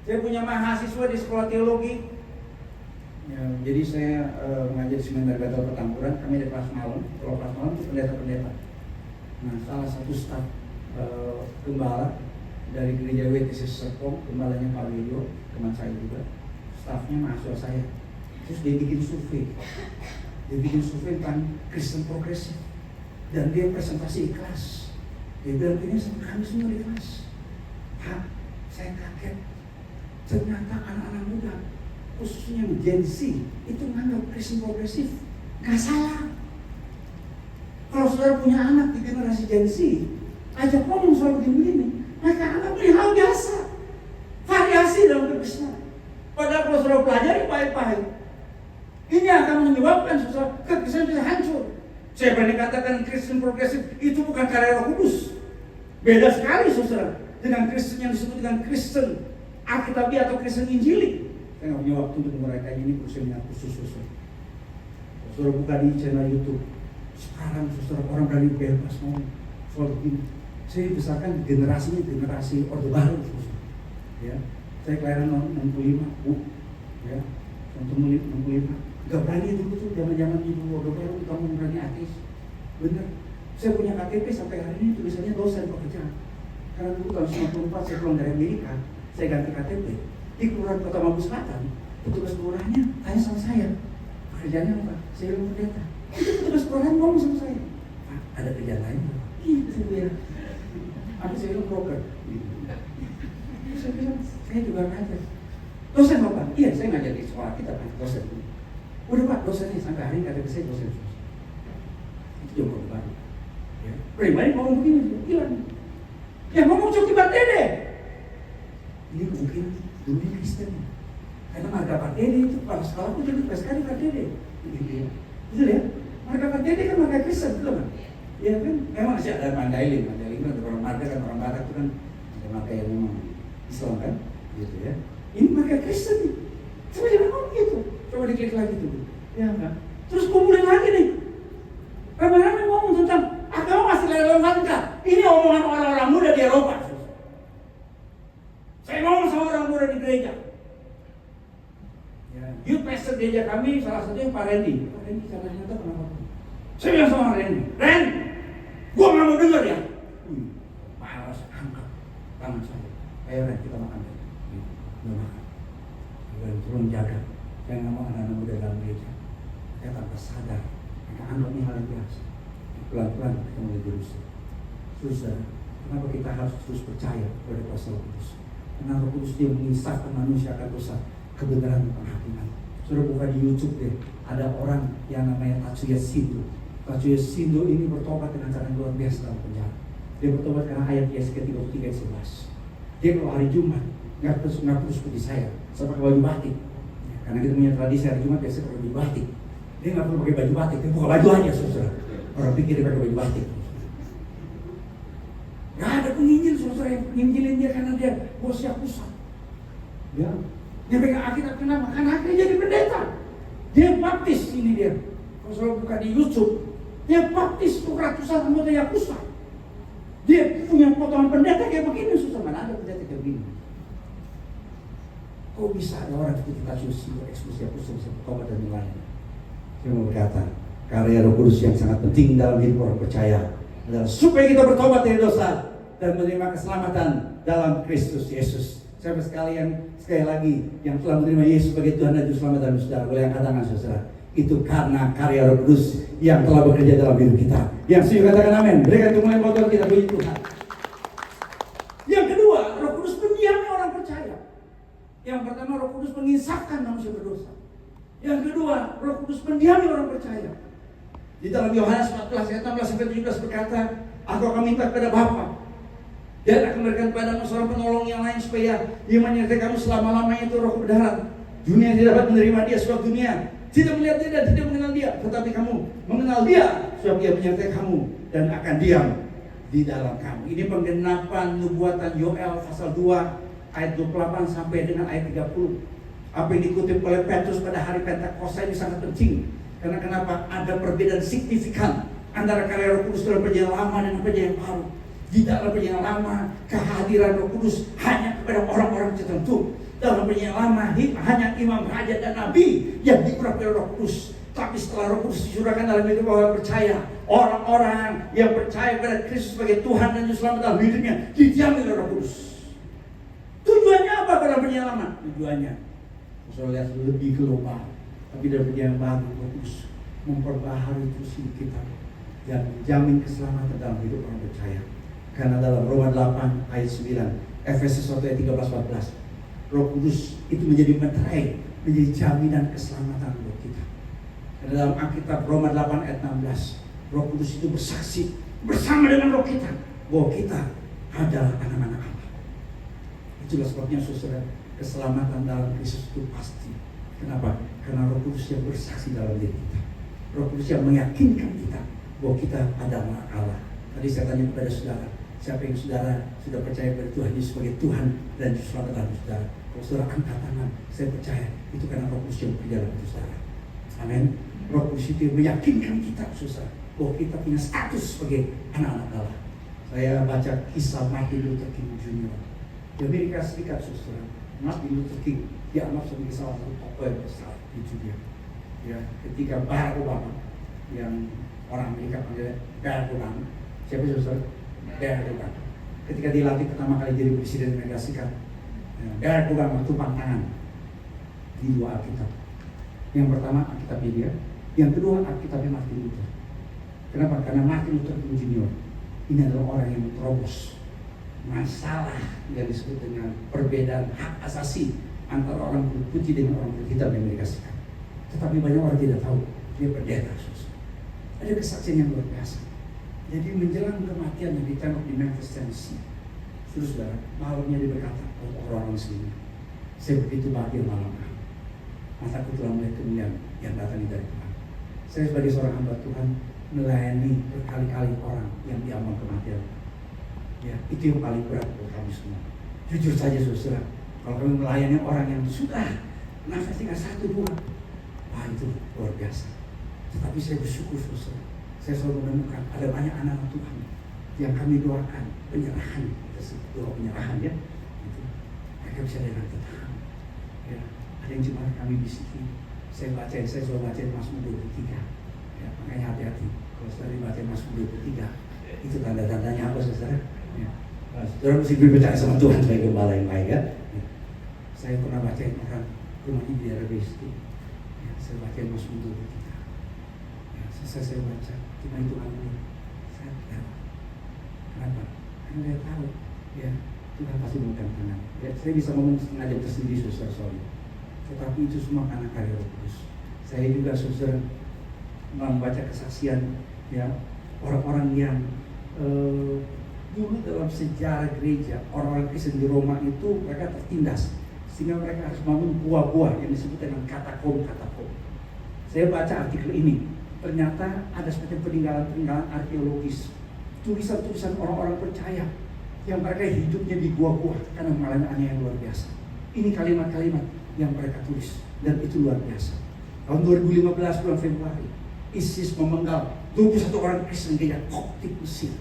Speaker 2: Saya punya mahasiswa di sekolah teologi. Ya, jadi saya mengajar di Seminari Bethel Petamburan. Kami di kelas malam. Kalau kelas malam itu pendeta-pendeta. Nah, salah satu staf gembala dari gereja WTC Serpong, gembalanya Pak Wilio, teman saya juga. Stafnya mahasiswa saya. Terus dia bikin survei. Dia bikin survei tentang Kristen progresif. Dan dia presentasi di kelas. Dia bilang ini sama kami semua di kelas. Pak, saya kaget. Ternyata anak-anak muda, khususnya yang Gen Z, itu menganggap Kristen progresif. Gak salah. Kalau saudara punya anak di generasi Gen Z, ajak ngomong soal begini, mereka anggap ini hal biasa. Variasi dalam kekristenan. Padahal kalau saudara pelajari baik-baik, ini akan menyebabkan kekristenan bisa hancur. Saya berani katakan Kristen progresif itu bukan karya Roh Kudus. Beda sekali saudara dengan Kristen yang disebut dengan Kristen Alkitabiah atau Kristen Injili. Saya nggak punya waktu untuk mereka ini seminar khusus. Saudara buka di channel YouTube. Sekarang saudara orang berani bebas ngomong soal begini. Saya besarkan generasinya generasi Orde Baru saudara. Ya, saya kelahiran 65, Bu. Ya, 65. Gak berani dulu tuh, zaman-zaman dulu Orde Baru kamu berani ateis. Bener. Saya punya KTP sampai hari ini tulisannya dosen pekerjaan. Karena dulu tahun 94 saya pulang dari Amerika, saya ganti KTP. Di Kelurahan Kota Mabu Selatan, petugas kelurahannya tanya sama saya, pekerjaannya apa? Saya bilang pendeta. Itu petugas kelurahan ngomong sama saya, Pak, ada kerjaan lain? Iya, saya bilang. Apa saya bilang broker? Saya bilang, saya juga ngajar. Dosen Bapak? Iya, saya ngajar di sekolah kita Pak, dosen. Udah Pak, dosennya sampai hari ini KTP saya dosen. Itu juga baru. Ya. Pribadi ngomong begini, hilang. Ya ngomong Coki Pardede. Ini mungkin dunia Kristen. Karena marga Pardede itu pada sekolah aku jadi sekali Pardede. Betul ya? Marga Pardede kan marga Kristen, betul kan? Ya kan? Memang masih ada Mandailing kan ada orang marga kan orang Batak itu kan ada marga yang memang Islam kan, gitu ya. Ini marga Kristen nih. Coba jangan ngomong gitu. Coba diklik lagi tuh. Ya enggak. Terus kumpulin lagi nih. Ramai-ramai ngomong tentang agama masih relevan enggak? Ini omongan orang-orang muda di Eropa. Saya ngomong sama orang muda di gereja. Ya, youth pastor gereja kami salah satunya Pak Randy. Pak Randy caranya tahu kenapa? Saya bilang sama Randy, Ren, gua nggak mau dengar ya. Malas angkat tangan saya. Ayo Ren, kita makan. Udah makan. Dan turun jaga. Saya nggak mau anak-anak muda dalam gereja. Saya tanpa sadar. Mereka anggap ini hal yang biasa. Pelan-pelan kita mulai berusaha. Susah. Kenapa kita harus terus percaya kepada kuasa Roh Kudus? Karena Roh Kudus dia mengisahkan manusia akan dosa, kebenaran dan penghakiman. Sudah buka di YouTube deh. Ada orang yang namanya Tatsuya Shindo. Tatsuya Shindo ini bertobat dengan cara yang luar biasa dalam penjara. Dia bertobat karena ayat Yesaya 33 ayat 11. Dia kalau hari Jumat nggak perlu seperti saya pakai baju batik. Karena kita punya tradisi hari Jumat biasa pakai baju batik. Dia nggak perlu pakai baju batik, dia buka baju aja saudara. Orang pikir dia pakai baju batik. Gak ada penginjil saudara yang penginjilin dia karena dia bosnya pusat. Ya, dia pegang Alkitab kenapa? Karena akhirnya jadi pendeta. Dia baptis ini dia. Kalau saudara buka di YouTube, dia baptis untuk ratusan anggota Yakuza. Dia punya potongan pendeta kayak begini susah, mana ada pendeta kayak begini. Kok bisa ada orang seperti Tatsuya Shindo eksklusi Yakuza bisa bertobat dan melayani? Saya mau berkata, karya Roh Kudus yang sangat penting dalam hidup orang percaya adalah supaya kita bertobat dari dosa dan menerima keselamatan dalam Kristus Yesus. Saudara sekalian, sekali lagi yang telah menerima Yesus sebagai Tuhan dan Juru Selamat dan saudara, boleh angkat tangan saudara. Itu karena karya Roh Kudus yang telah bekerja dalam hidup kita. Yang setuju katakan amin. Berikan kemuliaan buat Tuhan kita, puji Tuhan. Yang kedua, Roh Kudus mendiami orang percaya. Yang pertama, Roh Kudus mengisahkan manusia berdosa. Yang kedua, Roh Kudus mendiami orang percaya. Di dalam Yohanes 14 ayat 16 sampai 17 berkata, Aku akan minta kepada Bapa Dan akan memberikan kepadamu seorang penolong yang lain supaya dia menyertai kamu selama-lamanya, itu Roh berdarat. Dunia tidak dapat menerima dia sebab dunia tidak melihat dia dan tidak mengenal dia. Tetapi kamu mengenal dia sebab dia menyertai kamu dan akan diam di dalam kamu. Ini penggenapan nubuatan Yoel pasal 2 ayat 28 sampai dengan ayat 30. Apa yang dikutip oleh Petrus pada hari Pentakosta ini sangat penting. Karena kenapa? Ada perbedaan signifikan antara karya Roh Kudus dalam perjanjian lama dan perjanjian baru. Di dalam perjanjian lama, kehadiran Roh Kudus hanya kepada orang-orang tertentu. Dalam perjanjian lama, hanya imam, raja, dan nabi yang diurapi oleh Roh Kudus. Tapi setelah Roh Kudus dicurahkan dalam hidup orang percaya, orang-orang yang percaya pada Kristus sebagai Tuhan dan Juru Selamat dalam hidupnya, didiami oleh Roh Kudus. Tujuannya apa dalam perjanjian lama? Tujuannya, saya lihat lebih global. Tapi dalam perjanjian baru, Roh Kudus memperbaharui terus hidup kita dan menjamin keselamatan dalam hidup orang percaya. Karena dalam Roma 8 ayat 9, Efesus 1 ayat 13-14, Roh Kudus itu menjadi meterai, menjadi jaminan keselamatan buat kita. Karena dalam Alkitab Roma 8 ayat 16, Roh Kudus itu bersaksi bersama dengan roh kita bahwa kita adalah anak-anak Allah. Itulah sebabnya saudara, keselamatan dalam Kristus itu pasti. Kenapa? Karena Roh Kudus yang bersaksi dalam diri kita. Roh Kudus yang meyakinkan kita bahwa kita adalah Allah. Tadi saya tanya kepada saudara, siapa yang saudara sudah percaya pada Tuhan Yesus sebagai Tuhan dan Juru Selamat dalam saudara? Kalau saudara angkat tangan, saya percaya itu karena Roh Kudus yang bekerja dalam saudara. Amin. Roh Kudus itu meyakinkan kita saudara bahwa kita punya status sebagai anak-anak Allah. Saya baca kisah Martin Luther King Jr. di Amerika Serikat saudara. Martin Luther King dianggap sebagai salah satu tokoh yang besar di dunia. Ya, ketika Barack Obama, yang orang Amerika panggil Barack Obama, siapa saudara? Barack Obama. Ketika dilantik pertama kali jadi presiden Amerika Serikat, Barack Obama tumpang tangan di dua Alkitab. Yang pertama Alkitabnya dia, yang kedua Alkitabnya Martin Luther. Kenapa? Karena Martin Luther King Jr. ini adalah orang yang menerobos masalah yang disebut dengan perbedaan hak asasi antara orang kulit putih dengan orang kulit hitam di Amerika Serikat. Tetapi banyak orang tidak tahu dia pendeta. Ada kesaksian yang luar biasa. Jadi menjelang kematian yang ditangkap di Memphis, Tennessee, saudara, malamnya dia berkata untuk orang-orang sini, saya begitu bahagia malam ini. Mataku telah melihat kemuliaan yang datang dari Tuhan. Saya sebagai seorang hamba Tuhan melayani berkali-kali orang yang diambang kematian. Ya, itu yang paling berat buat kami semua. Jujur saja saudara, kalau kami melayani orang yang sudah nafas tinggal 1-2, wah itu luar biasa. Tetapi saya bersyukur saudara, saya selalu menemukan ada banyak anak Tuhan yang kami doakan penyerahan, doa penyerahan ya, itu mereka bisa dengan tenang. Ya, ada yang cuma kami bisiki, saya selalu bacain Mazmur 23. Ya, makanya hati-hati kalau saudara baca Mazmur 23, itu tanda-tandanya apa saudara? Ya. Saudara mesti berbicara sama Tuhan sebagai gembala yang baik ya. Ya. Saya pernah bacain orang rumahnya di daerah Besti. Ya, saya bacain Mazmur 23. Ya, saya baca, cuma itu aku saya tahu. Kenapa? Karena dia tahu ya Tuhan pasti memegang tangan. Ya, saya bisa ngomong setengah jam tersendiri saudara soal itu. Tetapi itu semua karena karya Roh Kudus. Saya juga saudara membaca kesaksian ya orang-orang yang dulu dalam sejarah gereja, orang-orang Kristen di Roma itu mereka tertindas sehingga mereka harus membangun gua-gua yang disebut dengan katakom. Saya baca artikel ini, ternyata ada semacam peninggalan-peninggalan arkeologis, tulisan-tulisan orang-orang percaya yang mereka hidupnya di gua-gua karena mengalami aneh yang luar biasa. Ini kalimat-kalimat yang mereka tulis dan itu luar biasa. Tahun 2015 bulan Februari, ISIS memenggal 21 orang Kristen gereja Koptik Mesir.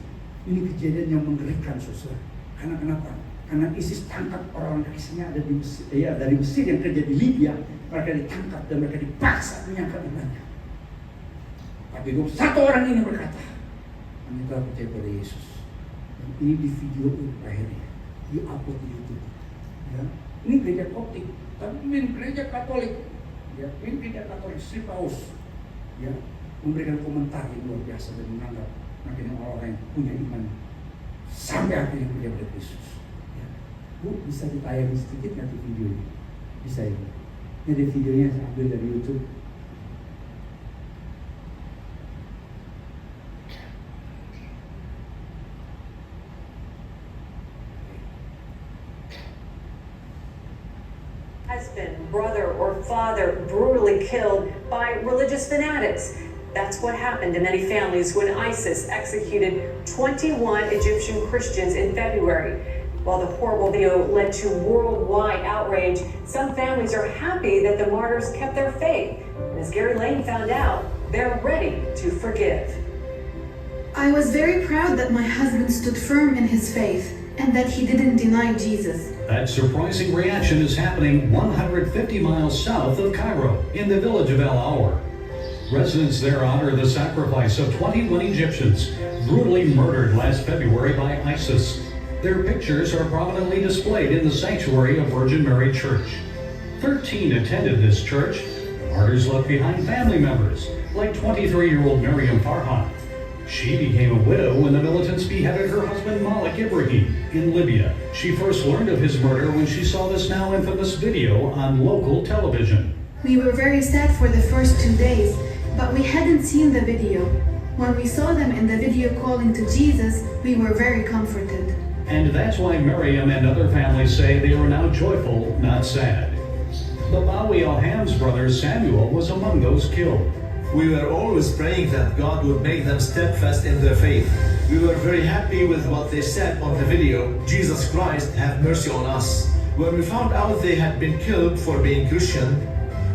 Speaker 2: Ini kejadian yang mengerikan saudara. Karena kenapa? Karena ISIS tangkap orang-orang Kristennya ada di Mesir, ya, dari Mesir yang kerja di Libya. Mereka ditangkap dan mereka dipaksa menyangkal imannya. Tapi satu orang ini berkata, kami telah percaya pada Yesus. Dan ini di video akhirnya, di upload di YouTube. Ya. Ini gereja Koptik, tapi ini gereja Katolik. Ya, ini gereja Katolik Paus. Ya, memberikan komentar yang luar biasa dan menganggap makin orang-orang yang punya iman sampai akhirnya percaya pada Kristus. Ya. Bu, bisa ditayang sedikit nanti video ini? Bisa ya? Ini videonya saya ambil dari YouTube.
Speaker 3: husband, brother, or father brutally killed by religious fanatics. That's what happened to many families when ISIS executed 21 Egyptian Christians in February. While the horrible video led to worldwide outrage, some families are happy that the martyrs kept their faith. And as Gary Lane found out, they're ready to forgive.
Speaker 4: I was very proud that my husband stood firm in his faith and that he didn't deny Jesus.
Speaker 5: That surprising reaction is happening 150 miles south of Cairo, in the village of El Aour. Residents there honor the sacrifice of 21 Egyptians brutally murdered last February by ISIS. Their pictures are prominently displayed in the sanctuary of Virgin Mary Church. 13 attended this church. Martyrs left behind family members, like 23-year-old Miriam Farhan. She became a widow when the militants beheaded her husband Malik Ibrahim in Libya. She first learned of his murder when she saw this now infamous video on local television.
Speaker 4: We were very sad for the first 2 days, but we hadn't seen the video. When we saw them in the video calling to Jesus, we were very comforted.
Speaker 5: And that's why Miriam and other families say they are now joyful, not sad. Babawi Alham's brother Samuel was among those killed.
Speaker 6: We were always praying that God would make them steadfast in their faith. We were very happy with what they said on the video, Jesus Christ, have mercy on us. When we found out they had been killed for being Christian,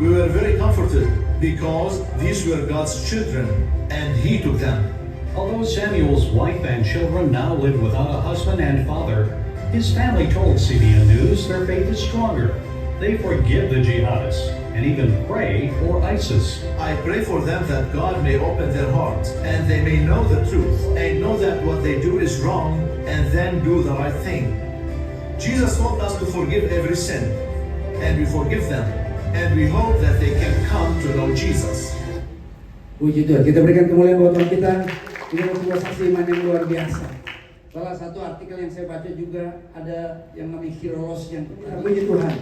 Speaker 6: we were very comforted because these were God's children and He took them.
Speaker 5: Although Samuel's wife and children now live without a husband and father, his family told CBN News their faith is stronger. They forgive the jihadists and even pray for ISIS.
Speaker 6: I pray for them that God may open their hearts and they may know the truth and know that what they do is wrong and then do the right thing. Jesus told us to forgive every sin, and we forgive them, and we hope that they can come to know Jesus.
Speaker 2: Puji Tuhan, kita berikan kemuliaan buat Tuhan kita. Ini adalah sebuah saksi iman yang luar biasa. Salah satu artikel yang saya baca juga ada yang namanya Hirolos yang puji Tuhan.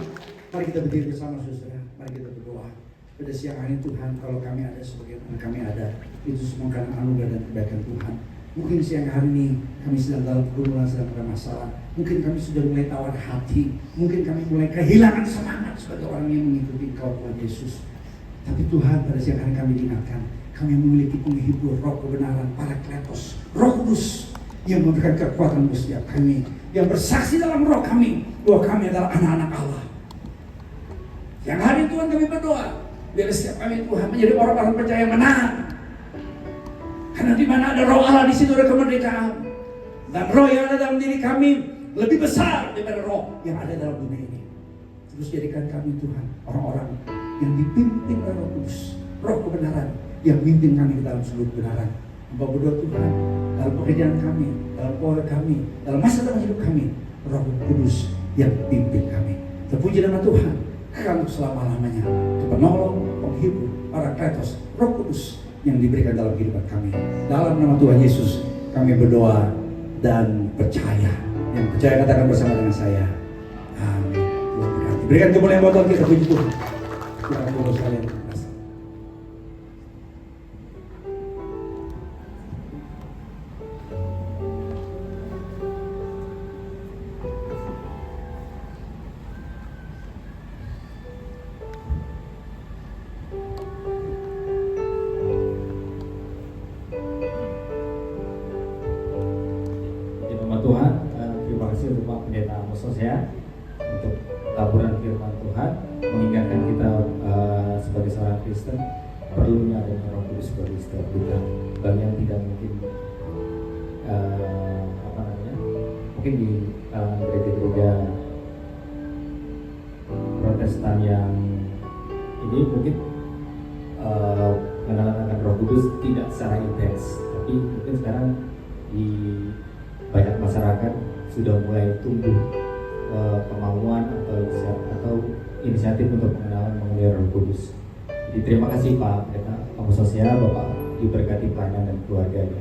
Speaker 2: Mari kita berdiri bersama saudara. Mari kita berdoa. Pada siang hari Tuhan, kalau kami ada sebagaimana kami ada, itu semua karena anugerah dan kebaikan Tuhan. Mungkin siang hari ini kami sedang dalam pergumulan, sedang ada masalah. Mungkin kami sudah mulai tawar hati. Mungkin kami mulai kehilangan semangat sebagai orang yang mengikuti Engkau Tuhan Yesus. Tapi Tuhan, pada siang hari kami diingatkan, kami memiliki penghibur roh kebenaran, Parakletos, Roh Kudus yang memberikan kekuatan bagi setiap kami, yang bersaksi dalam roh kami bahwa kami adalah anak-anak Allah. Yang hari Tuhan kami berdoa, biar setiap kami Tuhan menjadi orang-orang percaya yang benar. Karena di mana ada roh Allah, di situ ada kemerdekaan. Dan roh yang ada dalam diri kami lebih besar daripada roh yang ada dalam dunia ini. Terus jadikan kami Tuhan orang-orang yang dipimpin oleh Roh Kudus, roh kebenaran yang memimpin kami ke dalam seluruh kebenaran. Hamba berdoa Tuhan, dalam pekerjaan kami, dalam keluarga kami, dalam masa depan hidup kami, Roh Kudus yang pimpin kami. Terpuji nama Tuhan, kekal selama-lamanya. Itu penolong, penghibur, Parakletos, Roh Kudus yang diberikan dalam kehidupan kami. Dalam nama Tuhan Yesus kami berdoa dan percaya. Yang percaya katakan bersama dengan saya, amin. Tuhan berkati. Berikan kemuliaan buat Tuhan kita, puji Tuhan. Tuhan Bapak sekalian.
Speaker 7: Tuhan, terima kasih untuk Pak Pendeta Amos ya untuk laporan firman Tuhan, mengingatkan kita sebagai seorang Kristen perlunya adanya Roh Kudus bagi setiap kita. Bagi yang tidak mungkin mungkin di gereja-gereja Protestan yang ini mungkin pengenalan akan Roh Kudus tidak secara intens, tapi mungkin sekarang di banyak masyarakat sudah mulai tumbuh kemauan atau inisiatif untuk pengenalan mengenai Roh Kudus. Jadi terima kasih Pak Pendeta Amos Hosea, Bapak diberkati pelayanan dan keluarganya.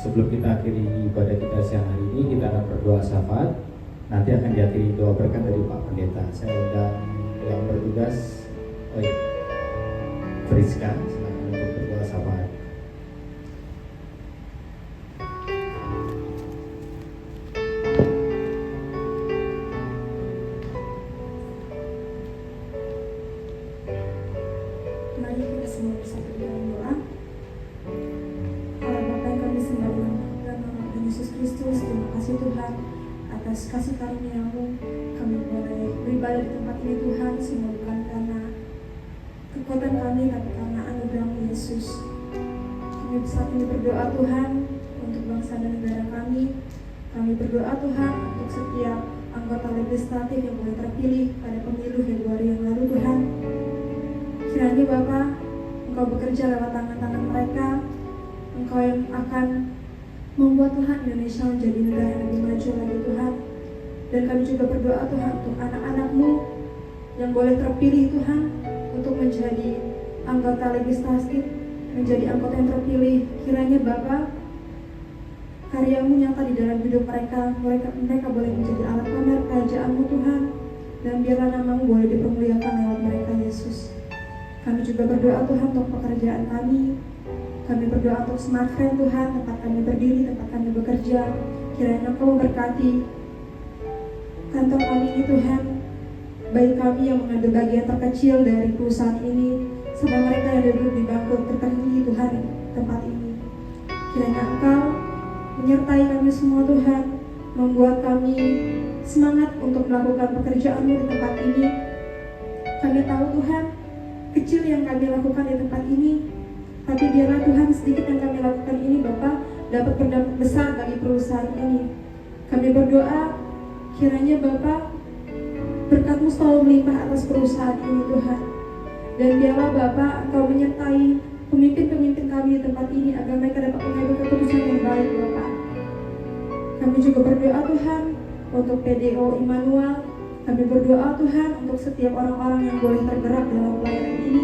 Speaker 7: Sebelum kita akhiri ibadah kita siang hari ini, kita akan berdoa syafaat. Nanti akan diakhiri doa berkat dari Pak Pendeta. Saya undang yang bertugas, Friska, silakan untuk berdoa syafaat.
Speaker 8: semua bersatu dalam doa. Allah Bapa yang kami sembah dalam nama Tuhan Yesus Kristus, terima kasih Tuhan atas kasih karunia-Mu. Kami boleh beribadah di tempat ini Tuhan, semua bukan karena kekuatan kami, tapi karena anugerah-Mu Yesus. Kami saat ini berdoa Tuhan untuk bangsa dan negara kami. Kami berdoa Tuhan untuk setiap anggota legislatif yang boleh terpilih pada pemilu Februari yang lalu Tuhan. Kiranya Bapa, Engkau bekerja lewat tangan-tangan mereka. Engkau yang akan membuat Tuhan Indonesia menjadi negara yang lebih maju lagi Tuhan. Dan kami juga berdoa Tuhan untuk anak-anak-Mu yang boleh terpilih Tuhan untuk menjadi anggota legislatif, menjadi anggota yang terpilih. Kiranya Bapa, karya-Mu nyata di dalam hidup mereka. Mereka boleh menjadi alat pamer kerajaan-Mu Tuhan. Dan biarlah nama-Mu boleh dipermuliakan lewat mereka Yesus. Kami juga berdoa Tuhan untuk pekerjaan kami. Kami berdoa untuk Smart Friend Tuhan, tempat kami berdiri, tempat kami bekerja. Kiranya Engkau memberkati kantor kami ini Tuhan, baik kami yang mengambil bagian terkecil dari perusahaan ini, sampai mereka yang duduk di bangku tertinggi Tuhan tempat ini. Kiranya Engkau menyertai kami semua Tuhan, membuat kami semangat untuk melakukan pekerjaan-Mu di tempat ini. Kami tahu Tuhan, kecil yang kami lakukan di tempat ini, tapi biarlah Tuhan sedikit yang kami lakukan ini Bapa dapat berdampak besar bagi perusahaan ini. Kami berdoa kiranya Bapa berkat-Mu selalu melimpah atas perusahaan ini Tuhan. Dan biarlah Bapa Engkau menyertai pemimpin-pemimpin kami di tempat ini agar mereka dapat mengambil keputusan yang baik Bapa. Kami juga berdoa Tuhan untuk PDO Immanuel. Kami berdoa Tuhan untuk setiap orang-orang yang boleh tergerak dalam pelayanan ini.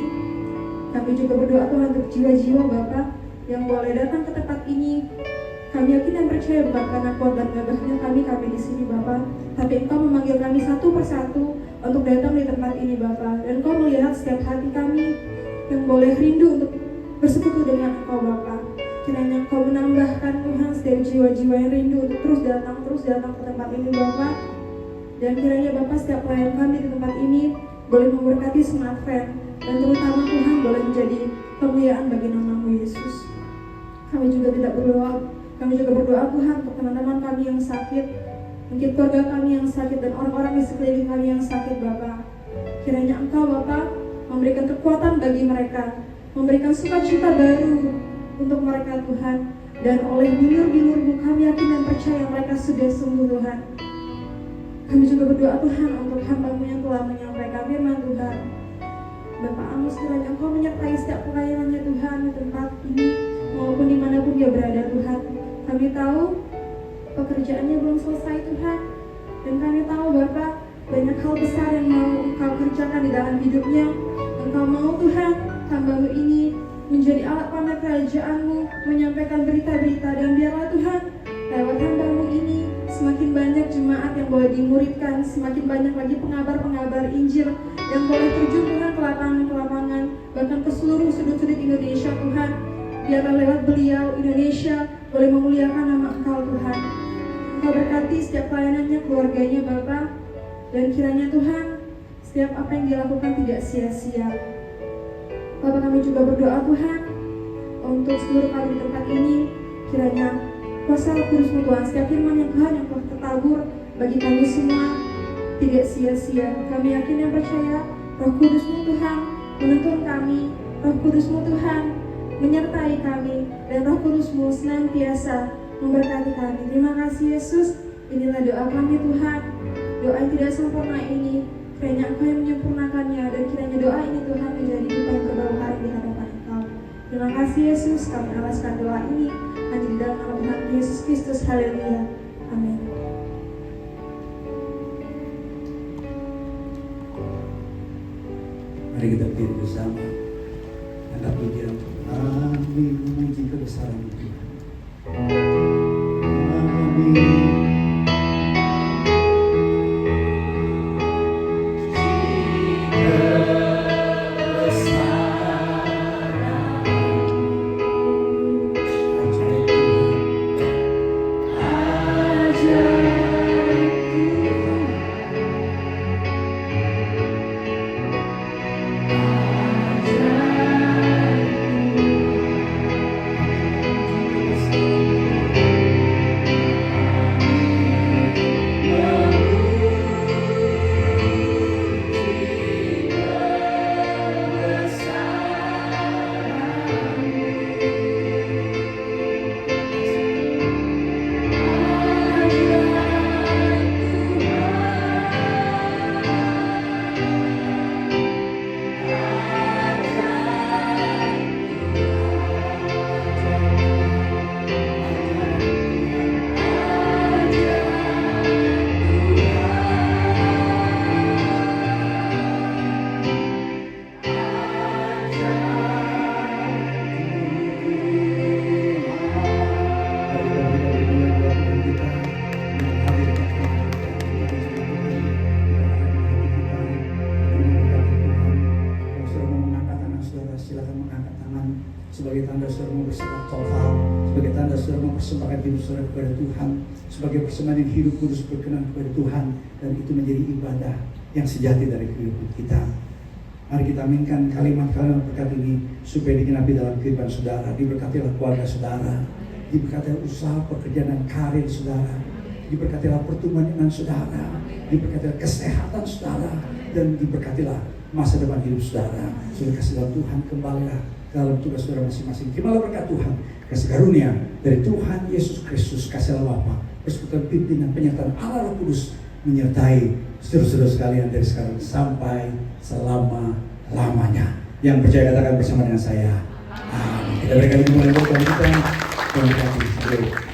Speaker 8: Kami juga berdoa Tuhan untuk jiwa-jiwa Bapa yang boleh datang ke tempat ini. Kami yakin dan percaya bukan karena kuat dan gagahnya kami di sini Bapa, tapi Engkau memanggil kami satu persatu untuk datang di tempat ini Bapa. Dan Engkau melihat setiap hati kami yang boleh rindu untuk bersekutu dengan Engkau Bapa. Kiranya Engkau menambahkan Tuhan setiap jiwa-jiwa yang rindu untuk terus datang ke tempat ini Bapa. Dan kiranya Bapa setiap pelayan kami di tempat ini boleh memberkati Smart Friend, dan terutama Tuhan boleh menjadi kemuliaan bagi nama-Mu Yesus. Kami juga berdoa Tuhan untuk teman-teman kami yang sakit, mungkin keluarga kami yang sakit dan orang-orang di sekeliling kami yang sakit Bapa. Kiranya Engkau Bapa memberikan kekuatan bagi mereka, memberikan sukacita baru untuk mereka Tuhan. Dan oleh bilur-bilur-Mu kami yakin dan percaya mereka sudah sembuh Tuhan. Kami juga berdoa Tuhan untuk hamba-Mu yang telah menyampaikan firman Tuhan, Bapak Amos, kiranya Engkau menyertai setiap pelayanannya Tuhan di tempat ini maupun dimanapun dia berada Tuhan. Kami tahu pekerjaannya belum selesai Tuhan, dan kami tahu Bapak banyak hal besar yang mau Engkau kerjakan di dalam hidupnya. Engkau mau Tuhan hamba-Mu ini menjadi alat pamer kerajaan-Mu, menyampaikan berita-berita, dan biarlah Tuhan lewat hamba-Mu ini semakin banyak jemaat yang boleh dimuridkan, semakin banyak lagi pengabar-pengabar Injil yang boleh terjun Tuhan ke lapangan-lapangan, bahkan ke seluruh sudut-sudut Indonesia Tuhan. Biarlah lewat beliau Indonesia boleh memuliakan nama Engkau Tuhan. Engkau berkati setiap pelayanannya, keluarganya Bapa, dan kiranya Tuhan setiap apa yang dilakukan tidak sia-sia. Bapak, kami juga berdoa Tuhan untuk seluruh kami di tempat ini, kiranya kuasa Roh Kudus-Mu Tuhan, setiap firman yang Tuhan yang telah tertabur bagi kami semua tidak sia-sia. Kami yakin dan percaya Roh Kudus-Mu Tuhan menuntun kami, Roh Kudus-Mu Tuhan menyertai kami, dan Roh Kudus-Mu senantiasa memberkati kami. Terima kasih Yesus. Inilah doa kami Tuhan, doa yang tidak sempurna ini, kiranya Engkau yang menyempurnakannya, dan kiranya doa ini Tuhan menjadi duka yang berbau hari di hadapan Engkau. Terima kasih Yesus, kami alaskan doa ini hanya di dalam nama Tuhan Yesus Kristus. Haleluya. Amin.
Speaker 2: Mari kita berdiri bersama, angkat pujian, kami memuji kebesaran Tuhan. Amin.
Speaker 1: Ajaib
Speaker 2: sebagai tanda saudara mau berserah total, sebagai tanda saudara mempersembahkan hidup saudara kepada Tuhan, sebagai persembahan hidup kudus berkenan kepada Tuhan, dan itu menjadi ibadah yang sejati dari kehidupan kita. Mari kita aminkan kalimat-kalimat berkat ini supaya digenapi dalam kehidupan saudara. Diberkatilah keluarga saudara, diberkatilah usaha pekerjaan dan karir saudara, diberkatilah pertumbuhan iman saudara, diberkatilah kesehatan saudara, dan diberkatilah masa depan hidup saudara. Sudah kasih dalam Tuhan, kembalilah dalam tugas saudara masing-masing. Terimalah berkat Tuhan, kasih karunia dari Tuhan Yesus Kristus, kasih Allah Bapa, persekutuan pimpinan penyertaan Allah Roh Kudus menyertai saudara-saudara sekalian dari sekarang sampai selama-lamanya. Yang percaya katakan bersama dengan saya. Amin. Kita berikan dukungan buat kita.